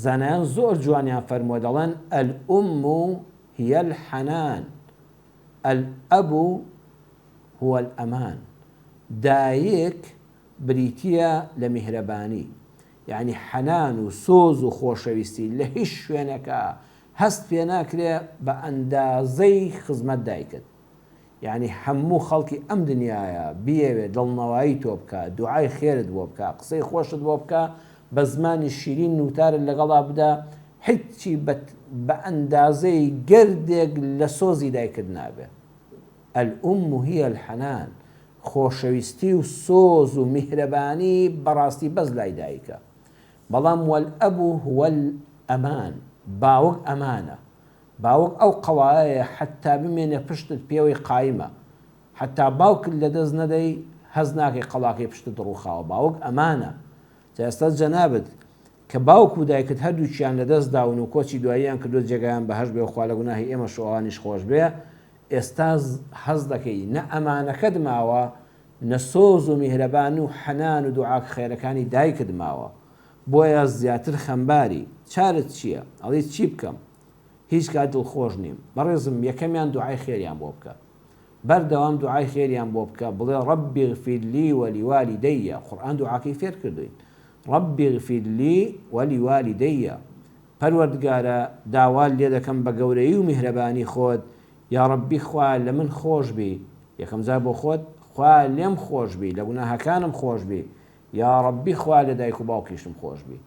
زانایان زۆر جوانیان فەرمووە دەڵێن الأم هي الحنان الأب هو الأمان. دایک بریتیە لە میهرەبانی، یعنی حەنان و سۆز و خۆشەویستی لە هیچ شوێنەکە هەست پێ ناکرێ بە ئەندازەی خزمەت دایکت. یعنی هەموو خەڵکی ئەم دنیاە بیەوێ دڵنەوایی تۆ بکە، دوعای خێرت بۆ بکە، قسەی خۆشت بۆ بکە، بە زمانی شیرین نوتارت لەگەڵا بدە، هیچی بە ئەندازەی گەردێک لە سۆزی دایکت نابێ. الأم هي الحنان، خۆشەویستی و سۆز و میهرەبانی بەڕاستی بەس لای دایکە. بەڵام والأب هو الأمان، باوک ئەمانە. باوک ئەو قەوایە حتا بمێنێ پشتت پێوەی قایمە، حتا باوکت لەدەست نەدەی هەز ناکەی قەڵاکەی پشتت ڕووخاوە. باوک ئەمانە. ئێستا جەنابەت کە باوک و دایکت هەردووچیان لەدەست داون و کۆچی دواییان کردو جێگایان بەهەش بێ و خوا لە گوناهی ئێمە شەوانیش خۆش بێ، ئێستا هەز دەکەی نە ئەمانەکەت ماوە، نە سۆز و میهرەبان و حەنان و دوعاک خێرەکانی دایکت ماوە، بۆیە زیاتر خەمباری. چارت چییە؟ ئەڵێ چی بکەم؟ هیچ کات دڵخۆش نیم. بەڕێزم یەکەمیان دوعای خێریان بۆ بکە، بەردەوام دوعای خێریان بۆ بکە، بڵێ ڕەبی اغفر لی وەلیوالیدەیە. قورئان دوعاکەی فێر کردوین، ڕەبی اغفر لی وەلیوالیدەیە. پەروەردگارە داوا لێ دەکەم بە گەورەی و میهرەبانی خۆت، یا ڕەبی خوا لە من خۆش بی. یەکەم جار بۆ خۆت، خوا لێم خۆش بی، لە گوناهەکانم خۆش بی، یا ڕەبی خوا لە دایک و باوکیشم خۆش بی.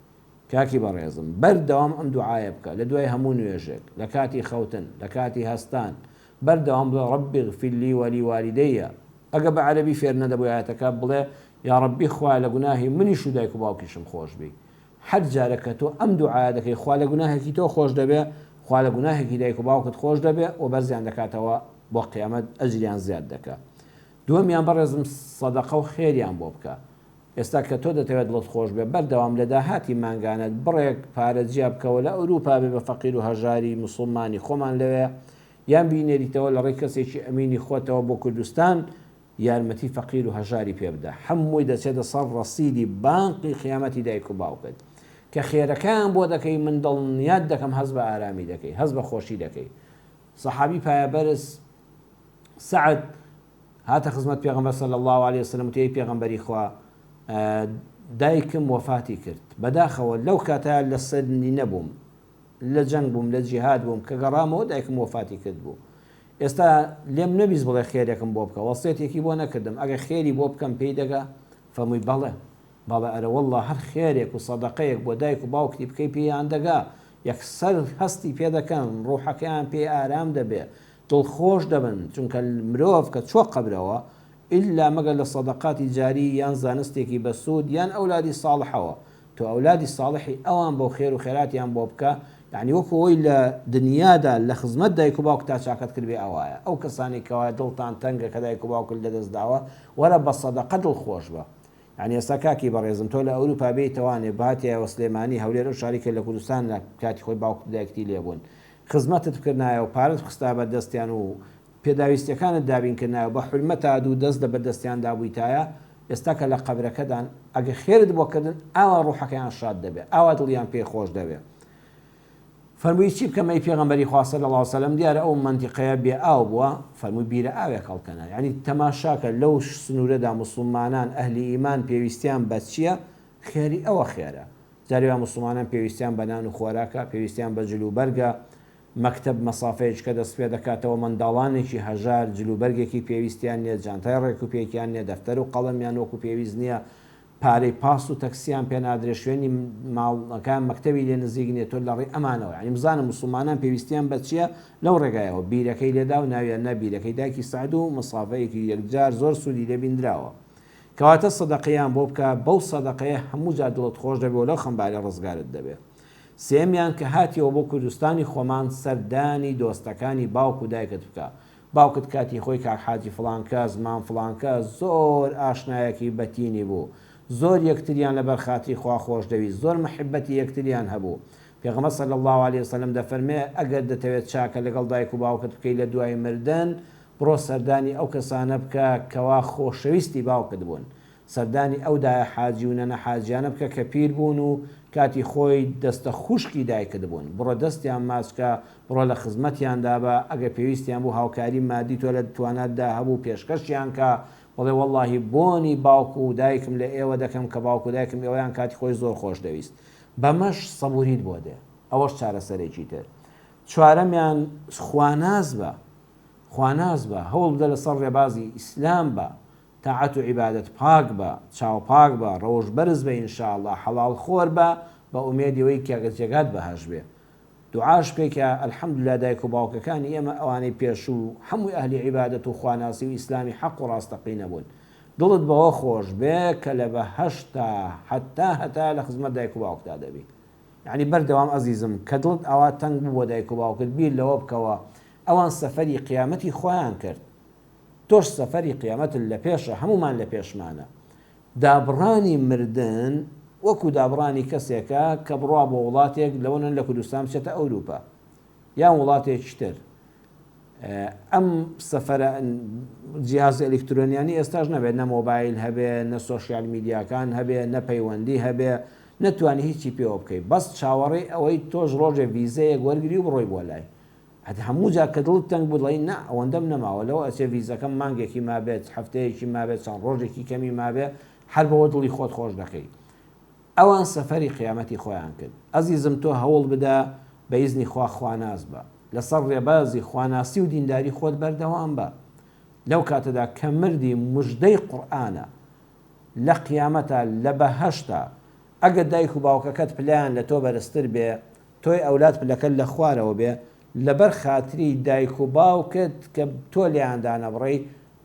کاکی بەڕێزم بەردەوام ئەم دوعایە بکە لە دوای هەموو نوێژێک، لە کاتی خەوتن، لە کاتی هەستان، بەردەوام بڵێ ڕەبی اغفر لی وەلیوالیدەیە. ئەگە بە عەرەبی فێر نەدەبووی ئاەتەکە بڵێ یا ڕەبی خوا لە گوناهی منیش و دایک و باوکیشم خۆش بی. هەر جارەکە تۆ ئەم دوعایە دەکەی، خوا لە گوناهێکی تۆ خۆش دەبێ، خوا لە گوناهێکی دایک و باوکت خۆش دەبێ و بەرزیان دەکاتەوە بۆ قیامەت ئەجریان زیاد دەکات. دووەمیان بەڕێزم سەدەقە و خێریان بۆ بکە. ئێستا کە تۆ دەتەوێت دڵت خۆش بێ، بەردەوام لە داهاتی مانگانت بڕێک پارە جیا بکەوە لە ئەوروپا بێ بە فەقیر و هەژاری موسڵمانی خۆمان لەوێ، یان بینێریتەوە لە ڕێی کەسێکی ئەمینی خۆتەوە بۆ کوردستان یارمەتی فەقیر و هەژاری پێ بدە. هەمووی دەچێتە سەر ڕەسیدی بانقی قیامەتی دایک و باوکت کە خێرەکان بۆ دەکەی، من دڵنیات دەکەم هەز بە ئارامی دەکەی، هەز بە خۆشی دەکەی. سەحابی پایەبەرز سەعد هاتە خزمەت پێغەمبەر صلی الله علیه وسلم و تێی پێغەمبەری خوا دایکم وەفاتی کرد. بەداخەوە لەو کاتە لە سەرنی نەبووم، لە جەنگ بووم، لە جیهاد بووم، کە گەڕامەوە دایکم وەفاتی کرد بوو. ئێستا لێم نەبیست بڵێ خێرێکم بۆ بکە، وەسیەتێکی بۆ نەکردم، ئەگە خێری بۆ بکەم پێی دەگا؟ فەرمووی بەڵێ بەڵێ ئەرە وەڵڵا هەر خێرێک و سەدەقەیەک بۆ دایک و باوکتی بکەی پێیان دەگا، یەکسەر هەستی پێ دەکەن، ڕوحەکەیان پێ ئارام دەبێ، دڵخۆش دەبن. چونکە مرۆڤ کە چۆ قەبرەوە ئللا مەگەر لە سەدەقاتی جاری یان زانستێکی بەسوود یان ئەولادی ساڵحەوە، تۆ ئەولادی ساڵحی ئەوان بۆ خێر و خێراتیان بۆ بکە، یعنی وەکو ئەوی لە دنیادا لە خزمەت دایک و باوک تا چاکەت کردبێ ئەوایە. ئەو کەسانی کەوایە دڵتان تەنگە کە دایک و باوکت لەدەست داوە، وەرە بە سەدەقە دڵخۆش بە. یعنی ئێستا کاکی بەڕێزم تۆ لە ئەوروپا بێی تەوانێ باتیایەوە سلێمانی هەولێر و شاریکە لە کوردستان لە کاتی خۆی باوک دایکتی لێبوون، خزمەتت کردنایە و پارەت خستا بە دەستیان و پێداویستەکانت دابینکردنایە بە حرمەتا دوو دەست لە بەردەستیان دابوویتایە، ئێستا کە لە قەبرەکەدان ئەگە خێرت بۆکردن ئاوا ڕوحەکەیان شاد دەبێت، ئاوا دڵیان پێ خۆش دەبێت. فەرمووی چی بکەم ئەی پێغەمبەری خوا صلی الله علیه وسلم؟ دیارە ئەو مەنتیقەیە بێ ئاو بووە، فەرمووی بیرە ئاوێک هەڵکەنە. یعنی تەماشاکە لەو سنوورەدا موسڵمانان ئەهلی ئیمان پێویستیان بە چییە؟ خێری ئەوە خێرە. جاریوان موسڵمانان پێویستیان بە نان و خۆراکە، پێویستیان بە جلوبەرگە، مەکتەب مەسافەیەک کە دەست پێ دەکاتەوە، منداڵانێکی هەژار جلوبەرگێکی پێویستیان نییە، جانتای ڕێک و پێکیان نییە، دەفتەر و قەڵەمیان وەکو پێویست نییە، پارەی پاس و تەکسیان پێ نادرێ، شوێنی ماڵەکان مەکتەبی لێ نزیک نیە، تۆ لە ڕێی ئەمانەوە. یعنی بزانە موسڵمانان پێویستیان بە چییە لەو ڕێگایەوە؟ بیرەکەی لێدا و ناویان نەبیرەکەی دایکی سعد و مەسافەیەکی یەکجار زۆر سوودی لێبیندراوە. کەواتە سەدەقەیان بۆ بکە، بەو سەدەقەیە هەموو جار دڵت خۆش دەبێت و لەو خەمبارە ڕزگارت دەبێت. سێمیان کە هاتیەوە بۆ کوردستانی خۆمان سەردانی دۆستەکانی باوک و دایکت بکە. باوکت کاتی خۆی کاک حاجی فڵانکە زمان فڵانکە زۆر ئاشنایەکی بەتینی بوو، زۆر یەکتریان لەبەر خاتری خوا خۆش دەویست، زۆر محبەتی یەکتریان هەبوو. پێغەمبەر صلی الله علیه وسلم دەفەرمێ ئەگەر دەتەوێت چاکە لەگەڵ دایک و باوکت بکەی لە دوای مردن، بڕۆ سەردانی ئەو کەسانە بکە کەوا خۆشەویستی باوکت بوون، سەردانی ئەو دایە حاجی و نەنە حاجیانە بکە کە پیر بوون و کاتی خۆی دەستە خوشکی دایکرد بوون بڕۆ دەستیان ماسکە بڕۆ لە خزمەتیاندا بە ئەگە پێویستیان بوو هاوکاری مادی تۆ لە تواناتدا هەبوو پێشکەشیان کە بڵێ وەڵڵاهی بۆنی باوکو و دایکم لە ئێوە دەکەم کە باوکو دایکم ئێوەیان کاتی خۆی زۆر خۆش دەویست بەمەش سەبوریت بۆ دێ ئەوەش چارەسەرێکی تر چوارەمیان خواناز بە هەوڵ بدە لەسەر ڕێبازی ئیسلام بە تاعەت و عیبادەت پاک بە چاو پاک بە ڕۆژ بەرز بە ئینشاءالله حەڵاڵ خۆر بە ئومێدیەوەی کێگەجێگات بەهەش بێ دوعاش پێکە ئەلحەمدوللا دایک و باوکەکانی ئێمە ئەوانەی پێش و هەمووی ئەهلی عیبادەت و خواناسی و ئیسلامی حەق و ڕاستەقینە بوون دڵت بەوە خۆش بێ کە لە بەهەشتا هەتا لە خزمەت دایک و باوکتا دەبی یعنی بەردەوام ئەزیزم کە دڵت ئاوا تەنگ بوو بۆ دایک و باوکت بیر لەوە بکەوە ئەوان سەفەری قیامەتی خۆیان کرد تۆش سەفەری قیامەتت لە پێشە هەمومان لە پێشمانە دابڕانی مردن وەکو دابڕانی کەسێکە کە بڕوا بۆ وڵاتێک لەوەن لە کوردستان بچێتە ئەوروپا یان وڵاتێکی تر ئەم سەفەرە جیهاز ئەلکترۆنیانی ئێستاش نەبێت نە مۆبایل هەبێ نە سۆشیال میدیاکان هەبێ نە پەیوەندی هەبێ نەتوانی هیچی پێوە بکەیت بەس چاوەڕێی ئەوەی تۆش ڕۆژێ ڤیزەیەک وەرگری و بڕۆی بۆ لای هەموو جا کە دڵت تەنگ بوو دڵی نا ئەوەندەم نەماوە لەوە ئەچێ ڤیزەکەم مانگێکی مابێت هەفتەیەکی مابێت چەند ڕۆژێکی کەمی مابێ هەر بەوە دڵی خۆت خۆش دەکەیت ئەوان سەفەری قیامەتی خۆیان کرد ئەزیزم تۆ هەوڵ بدە بە ئیزنی خوا خواناز بە لەسەر ڕێبازی خواناسی و دینداری خۆت بەردەوام بە لەو کاتەدا کە مردی مژدەی قورئانە لە قیامەتە لە بەهەشتا ئەگە دایک و باوکەکەت پلەیان لە تۆ بەرزتر بێ تۆی ئەولاد پلەکەت لە خوارەوە بێ لەبەر خاتری دایک و باوکت کە تۆ لێیاندا نەبڕی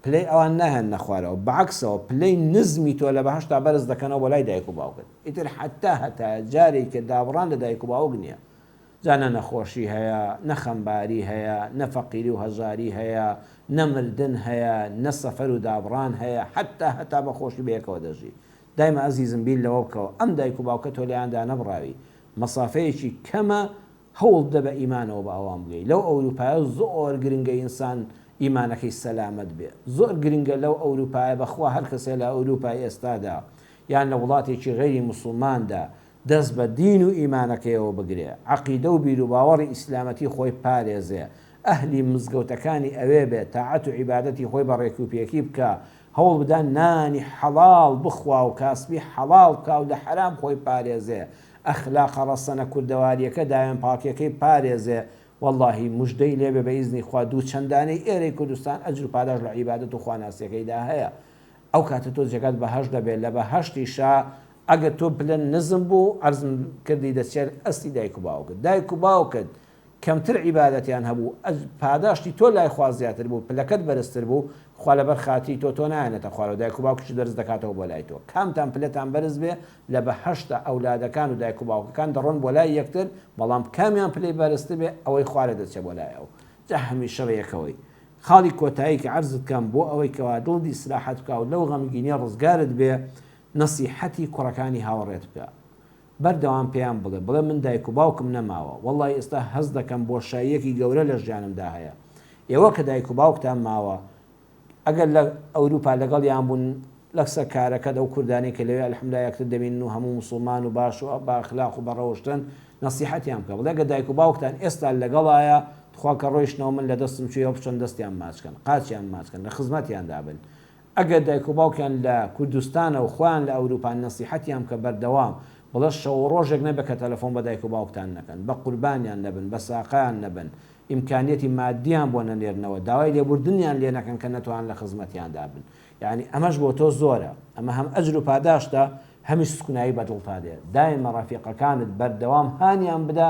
پلەی ئەوان ناهێن نەخوارەوە بەعکسەوە پلەی نزمی تۆ لە بەهەشتا بەرز دەکەنەوە بۆ لای دایک و باوکت ئیتر هەتا جارێک کە دابڕان لە دایک و باوک نییە جانە نەخۆشی هەیە نەخەمباری هەیە نەفەقیری و هەژاری هەیە نەمردن هەیە نەسەفەر و دابڕان هەیە هەتا بەخۆشی بەیەکەوە دەژی دایمە ئەزیزم بیر لەوە بکەوە ئەم دایک و باوکە تۆ لێیاندا نەبڕاوی مەسافەیەکی کەمە هەوڵ دە بە ئیمانەوە بە ئەوان بگەی لەو ئەوروپایە زۆر گرنگە ئینسان ئیمانەکەی سەلامەت بێ زۆر گرنگە لەو ئەوروپایە بەخوا هەر کەسێ لە ئەوروپای ئێستادا یان لە وڵاتێکی غەیری موسڵماندا دەست بە دین و ئیمانەکەیەوە بگرێ عەقیدە و بیر و باوەڕی ئیسلامەتی خۆی پارێزێ ئەهلی مزگەوتەکانی ئەوێ بێت تاعەت و عیبادەتی خۆی بە ڕێکوپێکی بکە هەوڵ بدان نانی حەڵاڵ بخوا و کاسبی حەڵاڵ بکە و لە حەرام خۆی پارێزێ ئەخلاقە ڕەسەنە کوردەواریەکە داوێن پاکیەکەی پارێزێ واللهی مژدەی لێبێ بە ئیزنی خوا دوو چەندانەی ئێرەی کوردستان ئەجر و پاداش لە عیبادەت و خواناسیەکەیدا هەیە ئەو کاتە تۆ جێگات بەهەش دەبێت لە بەهەشتیشا ئەگە تۆ پلە نزم بوو عەرزم کردی دەچێت ئەستی دایک و باوکت دایک و باوکت کەمتر عیبادەتیان هەبوو پاداشتی تۆ لای خوا زیاتر بوو پلەکەت بەرزتر بوو خوا لەبەر خاتی تۆ نایەنێتە خوارەوە دایک و باوکش دەرز دەکاتەوە بۆ لای تۆ کامتان پلەتان بەرز بێ لە بەهەشتا ئەولادەکان و دایک و باوکەکان دەڕۆن بۆ لای یەکتر بەڵام کامیان پلەی بەرزتر بێ ئەوەی خوارە دەچێت بۆ لای ئەو جا هەمیشە بەیەکەوەی خاڵی کۆتایی کە عەرزت کەم بۆ ئەوەی کەوا دڵی ئیسلاحەت بکە و لەو غەمگینیە ڕزگارت بێ نەسیحەتی کوڕەکانی هاوڕێت بکە بەردەوام پێیان بڵێ من دایک و باوکم نەماوە وەڵڵی ئێستا هەز دەکەم بۆشاییەکی گەورە لە ژیانمدا هەیە ئێوە کە دایک و باوکتان ماوە ئەگەر لە ئەوروپا لەگەڵیان بوون لەکسە کارەکە ئەو کوردانی کە لەوێ ئەلحەمدوللا یەکتر دەبین و هەموو موسڵمان و باش و با ئەخلاق و بەڕەوشتن نەسیحەتیان بکە بڵێ ئەگەر دایک و باوکتان ئێستا لەگەڵایە خوا کە ڕۆیشتنەوە من لە دەستم چوویەوە بچۆن دەستیان ماچکەن قاچیان ماچکەن لە خزمەتیان دابن ئەگەر دایک و باوکیان لە کوردستانە و خۆیان لە ئەوروپا نەسیحەتیان کە بەردەوام بڵێ شەو ڕۆژێک نەبێ کە تەلەفۆن بە دایک و باوکتان نەکەن بە قوربانیان نەبن بە ساقیان نەبن ئیمکانیەتی مادیان بۆ نەنێرنەوە داوای لێبوردنیان لێ نەکەن کە نەتوان لە خزمەتیان دابن یعنی ئەمەش بۆ تۆ زۆرە ئەمە هەم ئەجر و پاداشتە هەمیش سکونایی بەدڵتا دێ دایمە ڕەفیقەکانت بەردەوام هانیان بدە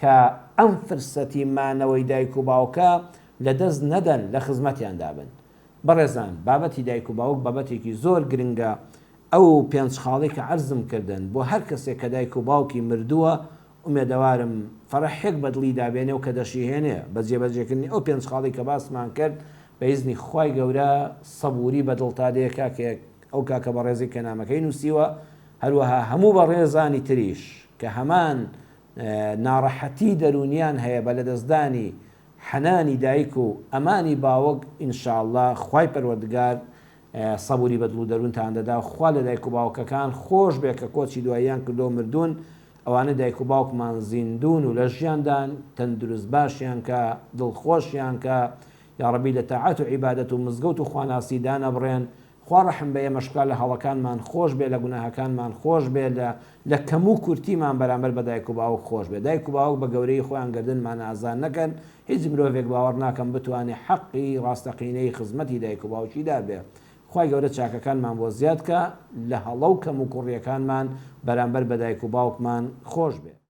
کە ئەم فرسەتی مانەوەی دایک و باوکە لەدەست نەدەن لە خزمەتیان دابن بەڕێزان بابەتی دایک و باوک بابەتێکی زۆر گرنگە ئەو پێنج خاڵی کە عەرزم کردن بۆ هەر کەسێک کە دایک و باوکی مردووە ئومێدەوارم فەرەحێک بەدڵی دابێنێ و کە دەشیهێنێ بە جێبەجێکردنی ئەو پێنج خاڵی کە باسمان کرد بە ئیزنی خوای گەورە سەبووری بەدڵتا دێ کاکێک ئەو کاکە بە ڕێزی کەنامەکەی نووسیوە هەروەها هەموو بە ڕێزانی تریش کە هەمان ناڕەحەتی دەرونیان هەیە بە لەدەستدانی حەنانی دایک و ئەمانی باوەک ئینشاءالله خوای پەروەردگار سەبووری بەدڵ و دەروونتان دەدا خوا لە دایک و باوکەکان خۆش بێ کە کۆچی دواییان کردو مردوون ئەوانە دایک و باوکمان زیندون و لە ژیاندان تەندروست باشیان کە دڵخۆشیان کە یا ڕەبی لە تاعات و عیبادەت و مزگەوت و خواناسی دانەبڕێن. خوا ڕەحم بە ئێمەشکا لە هەڵەکانمان خۆش بێ، لە گوناهەکانمان خۆش بێ، لە کەم و کورتیمان بەرامبەر بە دایک و باوک خۆش بێ. دایک و باوک بە گەورەی خۆیان گردنمان ئازان نەکەن. هیچ مرۆڤێک باوەڕ ناکەم بتوانێت حەقی ڕاستەقینەی خزمەتی دایک و باوکیدا بێ. خوای گەورە چاکەکانمان بۆ زیاد کە لە هەڵە و کەم و کوڕیەکانمان بەرامبەر بە دایک و باوکمان خۆش بێ.